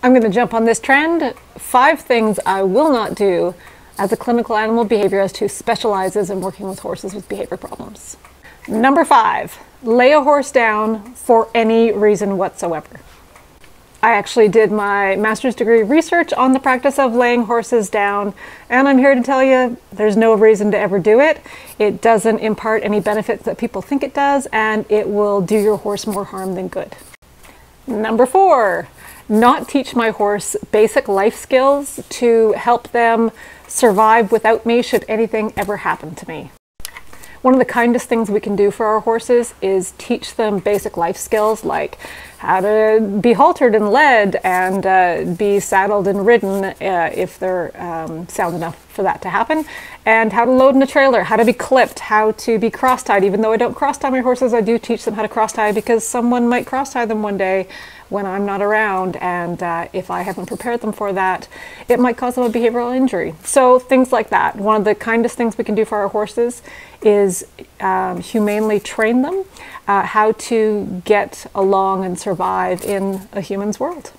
I'm going to jump on this trend. 5 things I will not do as a clinical animal behaviorist who specializes in working with horses with behavior problems. Number 5, lay a horse down for any reason whatsoever. I actually did my master's degree research on the practice of laying horses down, and I'm here to tell you there's no reason to ever do it. It doesn't impart any benefits that people think it does, and it will do your horse more harm than good. Number 4, not teach my horse basic life skills to help them survive without me should anything ever happen to me. One of the kindest things we can do for our horses is teach them basic life skills like how to be haltered and led and be saddled and ridden if they're sound enough for that to happen, and how to load in a trailer, how to be clipped, how to be cross-tied. Even though I don't cross-tie my horses, I do teach them how to cross-tie because someone might cross-tie them one day when I'm not around, and if I haven't prepared them for that, it might cause them a behavioral injury. So things like that. One of the kindest things we can do for our horses is humanely train them how to get along and survive in a human's world.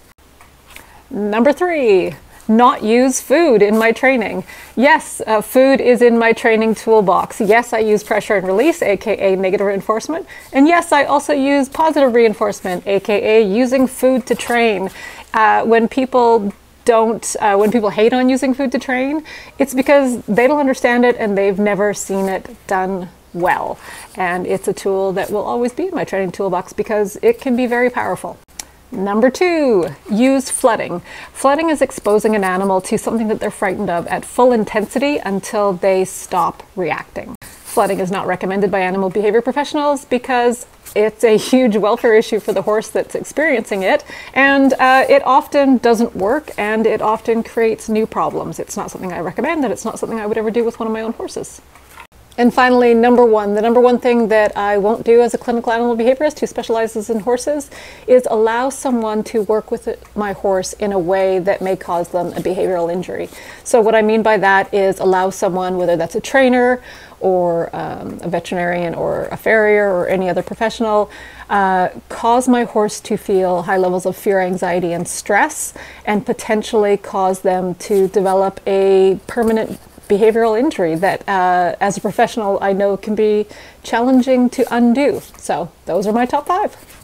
Number 3, not use food in my training. Yes, food is in my training toolbox. Yes, I use pressure and release, aka negative reinforcement. And yes, I also use positive reinforcement, aka using food to train. When people hate on using food to train, it's because they don't understand it and they've never seen it done well. And it's a tool that will always be in my training toolbox because it can be very powerful. Number 2, use flooding. Flooding is exposing an animal to something that they're frightened of at full intensity until they stop reacting. Flooding is not recommended by animal behavior professionals because it's a huge welfare issue for the horse that's experiencing it, and it often doesn't work, and it often creates new problems. It's not something I recommend, and it's not something I would ever do with one of my own horses. And finally, number 1, the number 1 thing that I won't do as a clinical animal behaviorist who specializes in horses is allow someone to work with my horse in a way that may cause them a behavioral injury. So what I mean by that is allow someone, whether that's a trainer or a veterinarian or a farrier or any other professional, cause my horse to feel high levels of fear, anxiety, and stress, and potentially cause them to develop a permanent behavioral injury that as a professional I know can be challenging to undo. So those are my top 5.